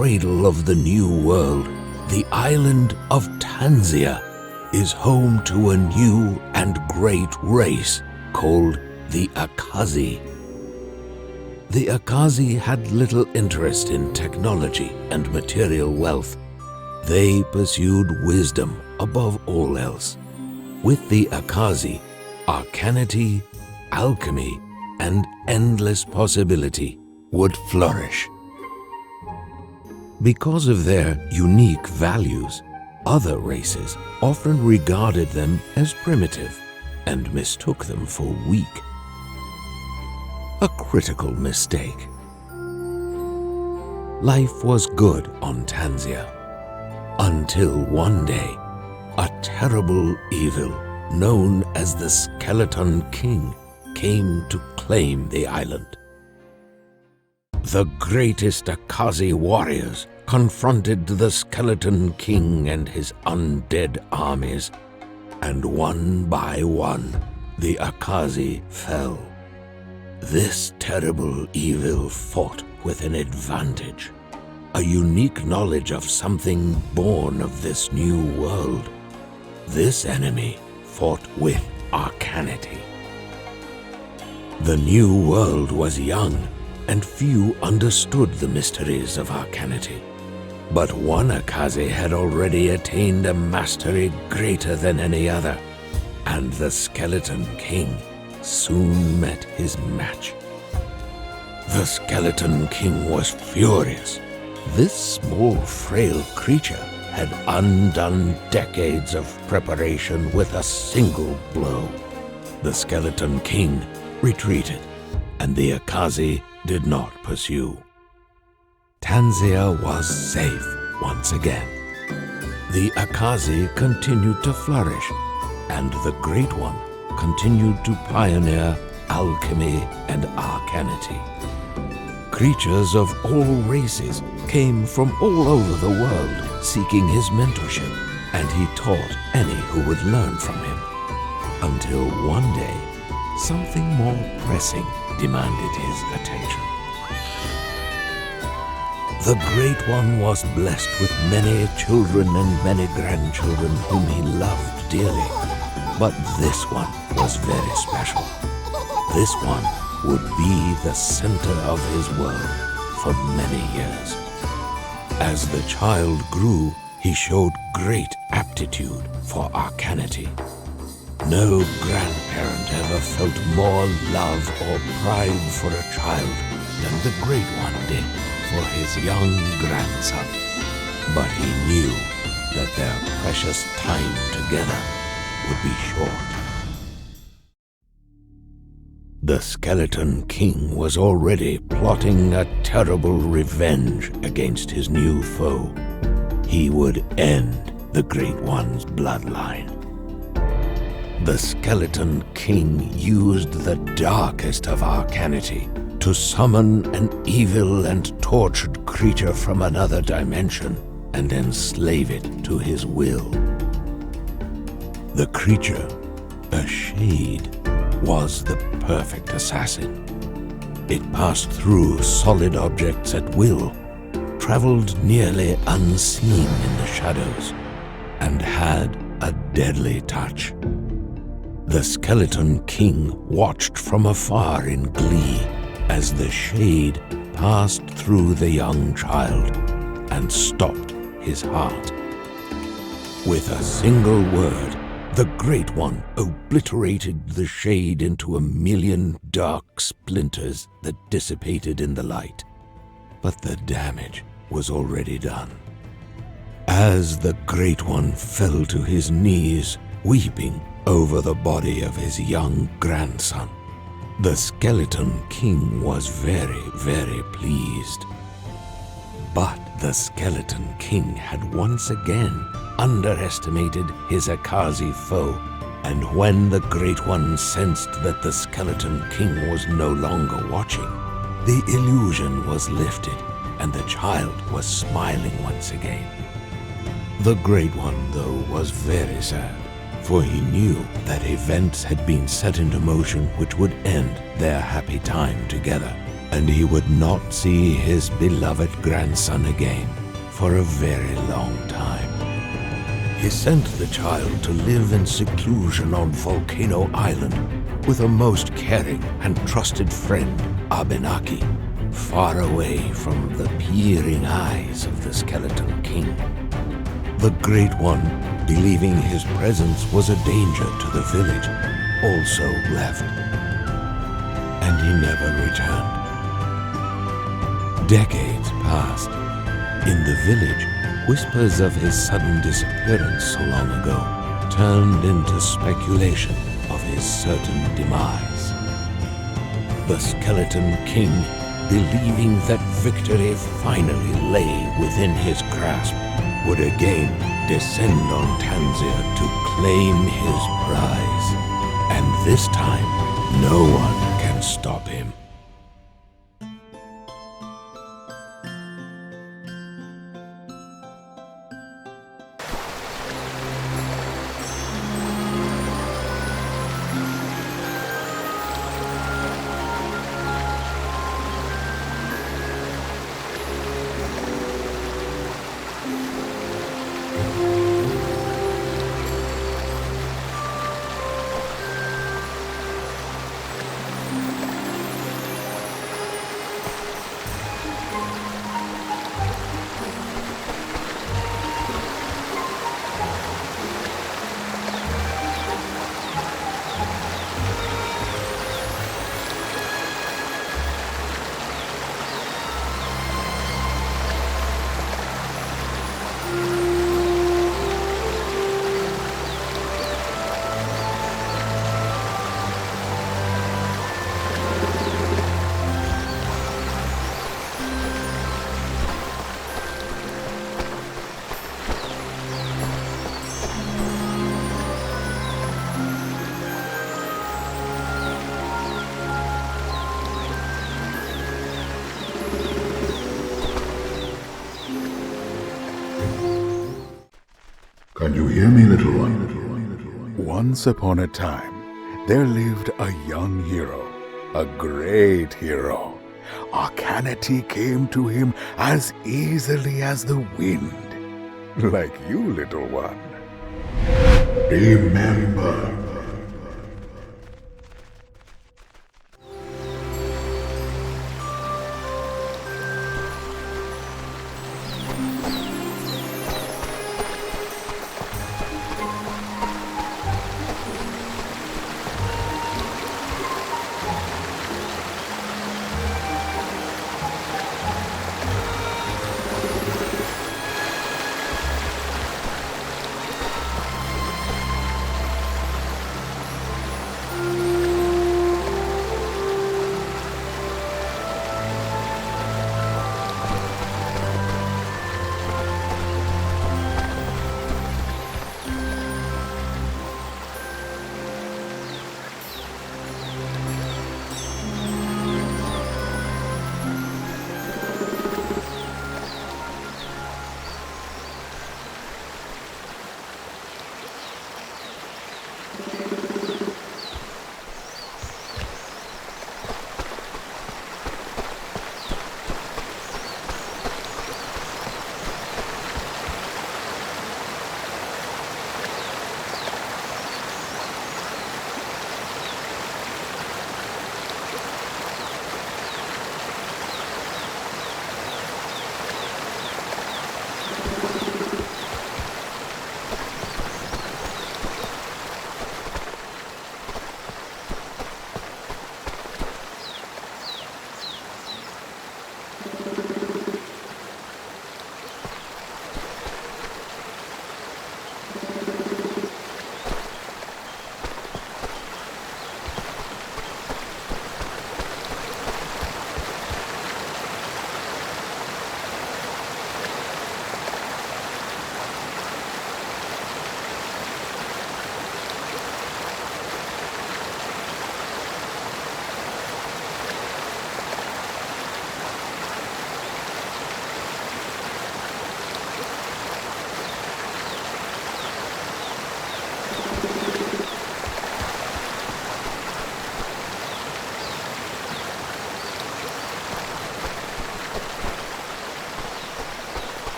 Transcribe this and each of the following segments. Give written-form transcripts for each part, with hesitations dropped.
cradle of the New World, the island of Tanzia is home to a new and great race called the Akazi. The Akazi had little interest in technology and material wealth. They pursued wisdom above all else. With the Akazi, arcanity, alchemy, and endless possibility would flourish. Because of their unique values, other races often regarded them as primitive and mistook them for weak. A critical mistake. Life was good on Tanzia, until one day, a terrible evil known as the Skeleton King came to claim the island. The greatest Akazi warriors confronted the Skeleton King and his undead armies, and one by one, the Akazi fell. This terrible evil fought with an advantage, a unique knowledge of something born of this new world. This enemy fought with arcanity. The new world was young, and few understood the mysteries of arcanity. But one Akazi had already attained a mastery greater than any other, and the Skeleton King soon met his match. The Skeleton King was furious. This small, frail creature had undone decades of preparation with a single blow. The Skeleton King retreated, and the Akazi did not pursue. Tanzia was safe once again. The Akazi continued to flourish, and the Great One continued to pioneer alchemy and arcanity. Creatures of all races came from all over the world seeking his mentorship, and he taught any who would learn from him. Until one day, something more pressing demanded his attention. The Great One was blessed with many children and many grandchildren whom he loved dearly. But this one was very special. This one would be the center of his world for many years. As the child grew, he showed great aptitude for arcanity. No grandparent ever felt more love or pride for a child than the Great One did for his young grandson. But he knew that their precious time together would be short. The Skeleton King was already plotting a terrible revenge against his new foe. He would end the Great One's bloodline. The Skeleton King used the darkest of arcanity to summon an evil and tortured creature from another dimension and enslave it to his will. The creature, a shade, was the perfect assassin. It passed through solid objects at will, traveled nearly unseen in the shadows, and had a deadly touch. The Skeleton King watched from afar in glee as the shade passed through the young child and stopped his heart. With a single word, the Great One obliterated the shade into a million dark splinters that dissipated in the light. But the damage was already done. As the Great One fell to his knees, weeping over the body of his young grandson, the Skeleton King was very, very pleased. But the Skeleton King had once again underestimated his Akazi foe, and when the Great One sensed that the Skeleton King was no longer watching, the illusion was lifted and the child was smiling once again. The Great One, though, was very sad, for he knew that events had been set into motion which would end their happy time together. and he would not see his beloved grandson again for a very long time. He sent the child to live in seclusion on Volcano Island with a most caring and trusted friend, Abenaki, far away from the peering eyes of the Skeleton King. The Great One, believing his presence was a danger to the village, also left, and he never returned. Decades passed. In the village, whispers of his sudden disappearance so long ago turned into speculation of his certain demise. The Skeleton King, believing that victory finally lay within his grasp, would again descend on Tanzia to claim his prize. And this time, no one can stop him. Can you hear me, little one? Once upon a time, there lived a young hero, a great hero. Arcanity came to him as easily as the wind, like you, little one. Remember.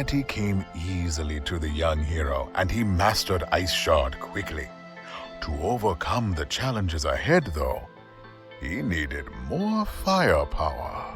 Akanete came easily to the young hero, and he mastered Ice Shard quickly. To overcome the challenges ahead, though, he needed more firepower.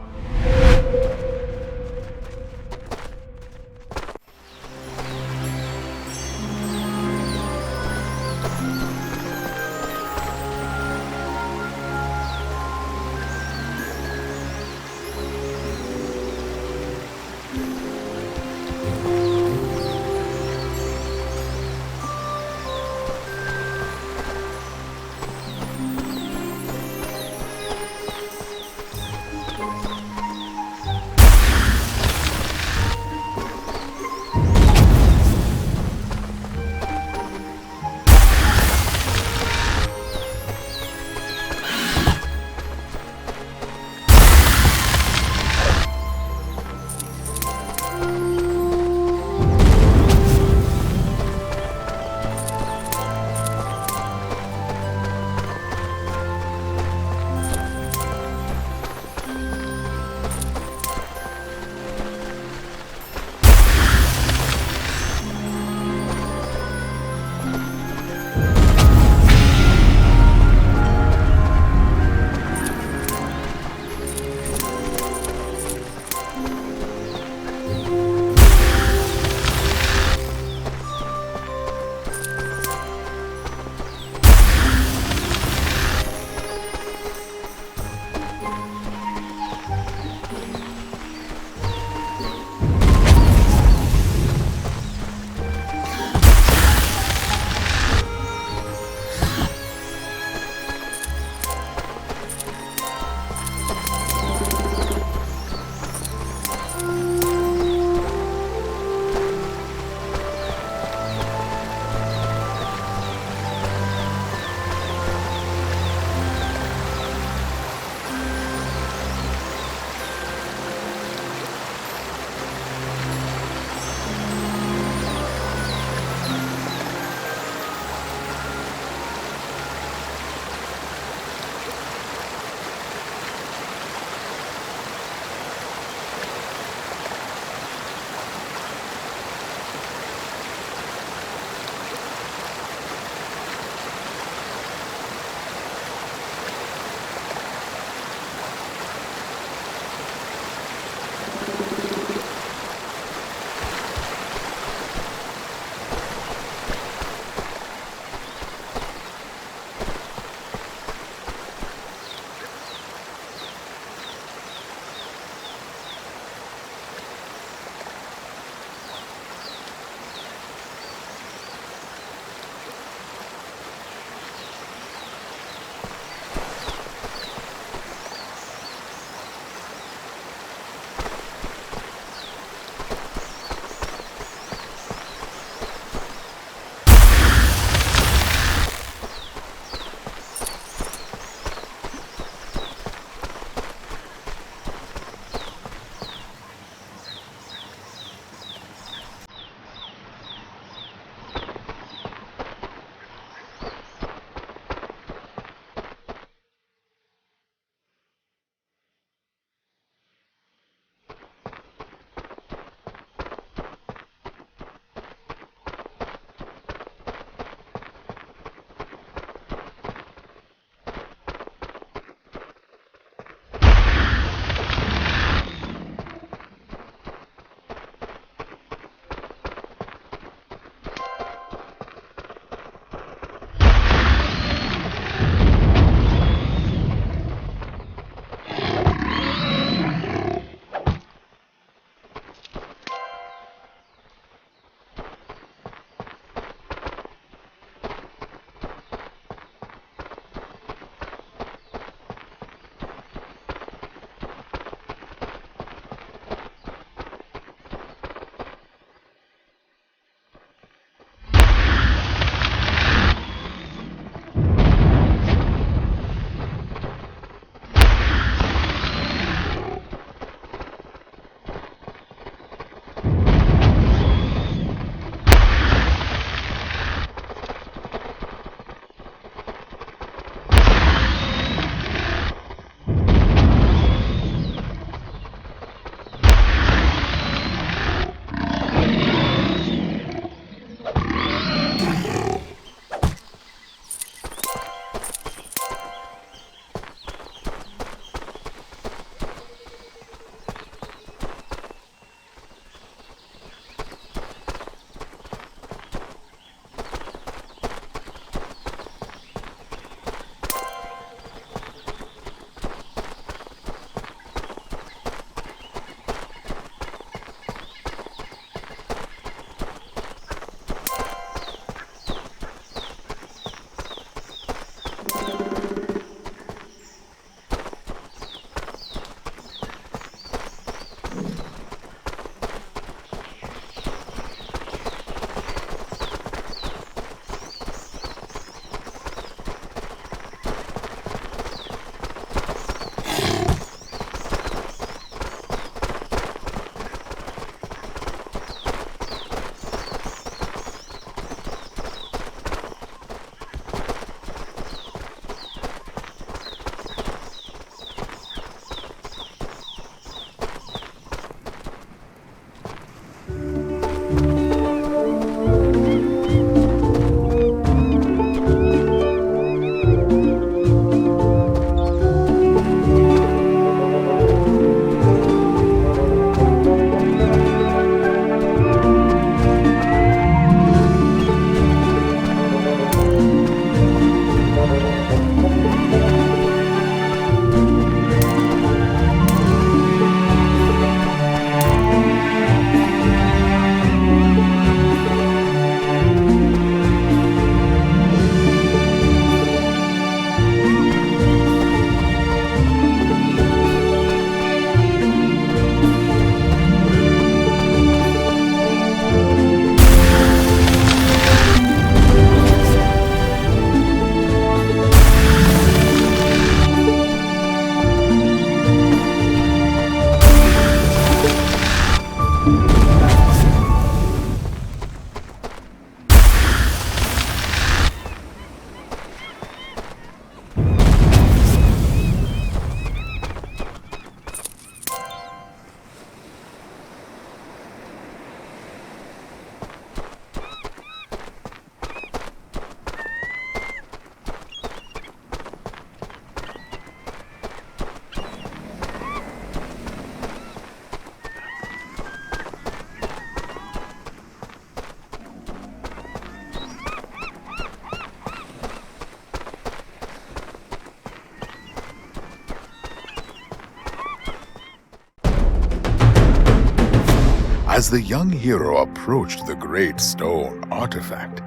As the young hero approached the great stone artifact,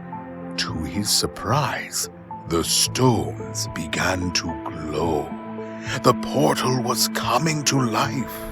to his surprise, the stones began to glow. The portal was coming to life.